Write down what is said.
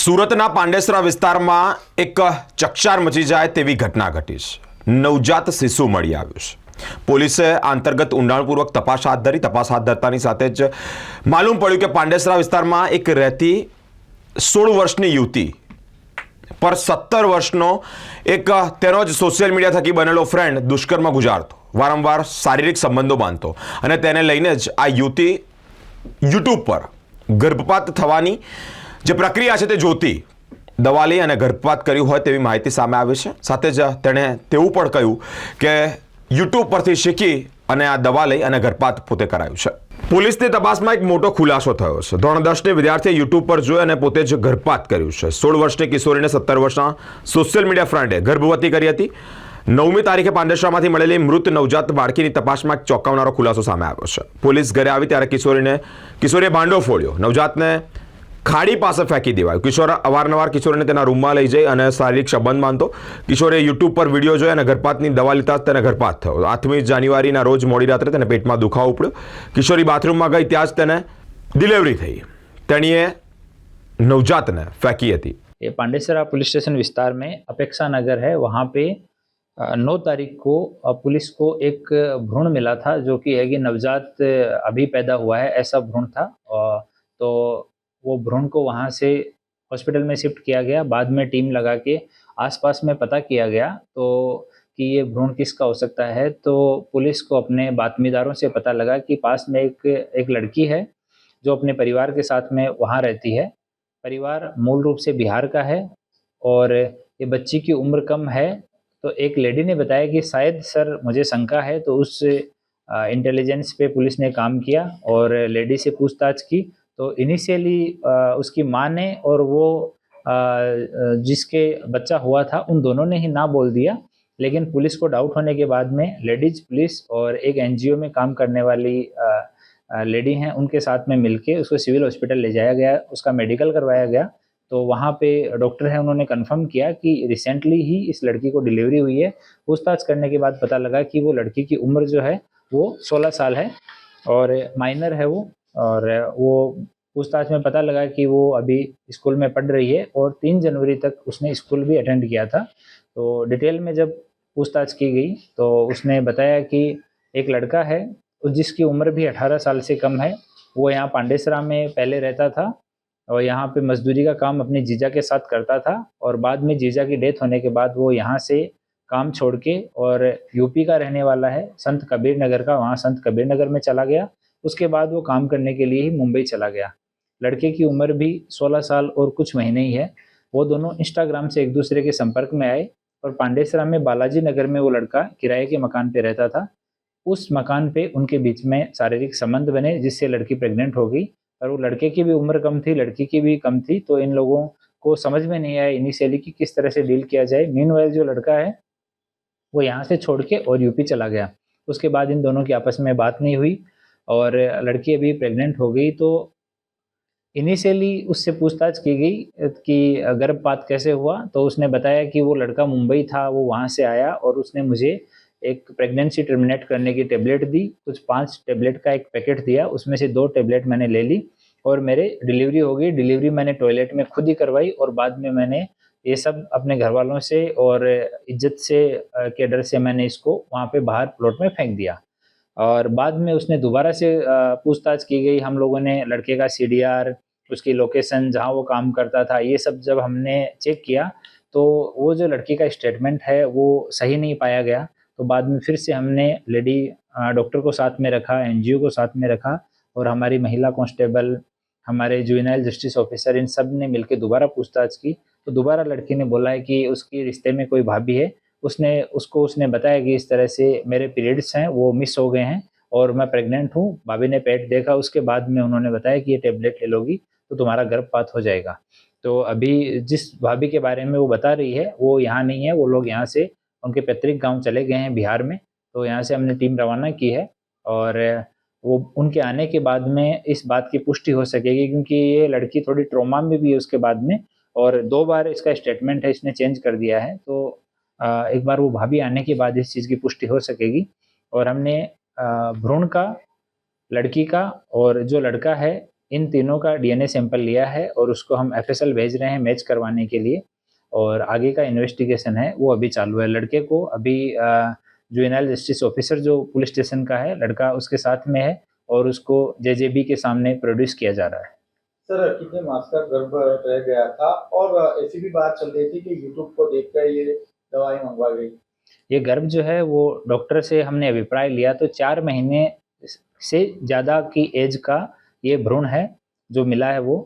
સુરતના પાંડેસરા વિસ્તારમાં એક ચકચાર મચી જાય તેવી ઘટના ઘટી છે। નવજાત શિશુ મળી આવ્યું છે। પોલીસે આ અંતર્ગત ઊંડાણપૂર્વક તપાસ હાથ ધરી। તપાસ હાથ ધરતાની સાથે જ માલુમ પડ્યું કે પાંડેસરા વિસ્તારમાં એક રહેતી 16 વર્ષની યુવતી પર 17 વર્ષનો એક તેનો જ સોશિયલ મીડિયા થકી બનેલો ફ્રેન્ડ દુષ્કર્મ ગુજારતો, વારંવાર શારીરિક સંબંધો બાંધતો અને તેને લઈને જ આ યુવતી યુટ્યુબ પર ગર્ભપાત થવાની જે પ્રક્રિયા છે તે જોતી દવા લઈ અને ગર્ભપાત કર્યું હોય તેવી માહિતી સામે આવી છે। સાથે જ તેણે તેવું પણ કહ્યું કે યુટ્યુબ પરથી શીખી અને આ દવા લઈ અને ગર્ભપાત પોતે કરાયું છે। પોલીસની તપાસમાં એક મોટો ખુલાસો થયો છે। ધોરણ 10ની વિદ્યાર્થીએ યુટ્યુબ પર જોઈ અને પોતે જ ગર્ભપાત કર્યું છે। 16 વર્ષની કિશોરીને 17 વર્ષના સોશિયલ મીડિયા ફ્રેન્ડે ગર્ભવતી કરી હતી। 9મી તારીખે પાંડેસરામાંથી મળેલી મૃત નવજાત બાળકીની તપાસમાં એક ચોંકાવનારો ખુલાસો સામે આવ્યો છે। પોલીસ ઘરે આવી ત્યારે કિશોરીએ ભાંડો ફોડ્યો, નવજાતને ખાડી પાસે ફેંકી દેવાયું। કિશોર અવારનવાર કિશોરીને તેના રૂમમાં લઈ જઈ અને શારીરિક સંબંધ માનતો। કિશોરે યુટ્યુબ પર વિડીયો જોઈ અને ગર્ભપાતની દવા લેતા તેને ગર્ભપાત થયો। 8મી જાન્યુઆરીના રોજ મોડી રાત્રે તેને પેટમાં દુખાવો ઉપડ્યો। કિશોરી બાથરૂમમાં ગઈ ત્યાં જ તેને ડિલિવરી થઈ। તેણીએ નવજાતને ફેંકી હતી। ये पांडेसरा पुलिस स्टेशन विस्तार में अपेक्षा नगर है, वहाँ पे 9 तारीख को पुलिस को एक भ्रूण मिला था जो कि है कि नवजात अभी पैदा हुआ है ऐसा भ्रूण था। तो वो भ्रूण को वहाँ से हॉस्पिटल में शिफ्ट किया गया। बाद में टीम लगा के आसपास में पता किया गया तो कि ये भ्रूण किसका हो सकता है। तो पुलिस को अपने बातमीदारों से पता लगा कि पास में एक लड़की है जो अपने परिवार के साथ में वहाँ रहती है। परिवार मूल रूप से बिहार का है और ये बच्ची की उम्र कम है। तो एक लेडी ने बताया कि शायद सर मुझे शंका है, तो उस इंटेलिजेंस पे पुलिस ने काम किया और लेडी से पूछताछ की। तो इनिशियली उसकी माँ ने और वो जिसके बच्चा हुआ था उन दोनों ने ही ना बोल दिया। लेकिन पुलिस को डाउट होने के बाद में लेडीज पुलिस और एक एनजीओ में काम करने वाली लेडी हैं उनके साथ में मिलके उसको सिविल हॉस्पिटल ले जाया गया, उसका मेडिकल करवाया गया। तो वहाँ पे डॉक्टर हैं, उन्होंने कंफर्म किया कि रिसेंटली ही इस लड़की को डिलीवरी हुई है। पूछताछ करने के बाद पता लगा कि वो लड़की की उम्र जो है वो 16 साल है और माइनर है वो। और वो पूछताछ में पता लगा कि वो अभी स्कूल में पढ़ रही है और 3 जनवरी तक उसने स्कूल भी अटेंड किया था। तो डिटेल में जब पूछताछ की गई तो उसने बताया कि एक लड़का है जिसकी उम्र भी 18 साल से कम है। वो यहाँ पांडेसरा में पहले रहता था और यहाँ पे मजदूरी का काम अपनी जीजा के साथ करता था। और बाद में जीजा की डेथ होने के बाद वो यहाँ से काम छोड़ के और यूपी का रहने वाला है, संत कबीर नगर का, वहाँ संत कबीर नगर में चला गया। उसके बाद वो काम करने के लिए ही मुंबई चला गया। लड़के की उम्र भी 16 साल और कुछ महीने ही है। वो दोनों इंस्टाग्राम से एक दूसरे के संपर्क में आए और पांडेसरा में बालाजी नगर में वो लड़का किराए के मकान पे रहता था। उस मकान पे उनके बीच में शारीरिक संबंध बने जिससे लड़की प्रेग्नेंट हो गई। और वो लड़के की भी उम्र कम थी, लड़की की भी कम थी। तो इन लोगों को समझ में नहीं आया इनिशियली कि किस तरह से डील किया जाए। मीनवाइल जो लड़का है वो यहाँ से छोड़ के और यूपी चला गया। उसके बाद इन दोनों की आपस में बात नहीं हुई और लड़की अभी प्रेग्नेंट हो गई। तो इनिशियली उससे पूछताछ की गई कि गर्भपात कैसे हुआ। तो उसने बताया कि वो लड़का मुंबई था, वो वहाँ से आया और उसने मुझे एक प्रेगनेंसी टर्मिनेट करने की टेबलेट दी। कुछ 5 टेबलेट का एक पैकेट दिया, उसमें से 2 टेबलेट मैंने ले ली और मेरे डिलीवरी हो गई। डिलीवरी मैंने टॉयलेट में खुद ही करवाई और बाद में मैंने ये सब अपने घर वालों से और इज्जत से के डर से मैंने इसको वहाँ पे बाहर प्लॉट में फेंक दिया। और बाद में उसने दोबारा से पूछताछ की गई। हम लोगों ने लड़के का सीडीआर, उसकी लोकेशन, जहाँ वो काम करता था, ये सब जब हमने चेक किया तो वो जो लड़की का स्टेटमेंट है वो सही नहीं पाया गया। तो बाद में फिर से हमने लेडी डॉक्टर को साथ में रखा, एनजीओ को साथ में रखा और हमारी महिला कांस्टेबल, हमारे जुवेनाइल जस्टिस ऑफिसर, इन सब ने मिलकर दोबारा पूछताछ की। तो दोबारा लड़की ने बोला है कि उसकी रिश्ते में कोई भाभी है। उसने बताया कि इस तरह से मेरे पीरियड्स हैं वो मिस हो गए हैं और मैं प्रेग्नेंट हूँ। भाभी ने पेट देखा, उसके बाद में उन्होंने बताया कि ये टेबलेट ले लोगी तो तुम्हारा गर्भपात हो जाएगा। तो अभी जिस भाभी के बारे में वो बता रही है वो यहाँ नहीं है। वो लोग यहाँ से उनके पैतृक गांव चले गए हैं बिहार में। तो यहाँ से हमने टीम रवाना की है और वो उनके आने के बाद में इस बात की पुष्टि हो सकेगी, क्योंकि ये लड़की थोड़ी ट्रॉमा में भी है उसके बाद में और 2 बार इसका स्टेटमेंट है इसने चेंज कर दिया है। तो एक बार वो भाभी आने के बाद इस चीज़ की पुष्टि हो सकेगी। और हमने भ्रूण का, लड़की का और जो लड़का है इन तीनों का डीएनए सैंपल लिया है और उसको हम एफएसएल भेज रहे हैं मैच करवाने के लिए। और आगे का इन्वेस्टिगेशन है वो अभी चालू है। लड़के को अभी जुवेनाइल जस्टिस ऑफिसर जो पुलिस स्टेशन का है, लड़का उसके साथ में है और उसको जेजेबी के सामने प्रोड्यूस किया जा रहा है। सर कितने मास का गर्भ रह गया था और ऐसी भी बात चल रही थी कि यूट्यूब को देखकर ये दवाई मंगवा गई। ये गर्भ जो है वो डॉक्टर से हमने अभिप्राय लिया तो 4 महीने से ज़्यादा की एज का ये भ्रूण है जो मिला है वो।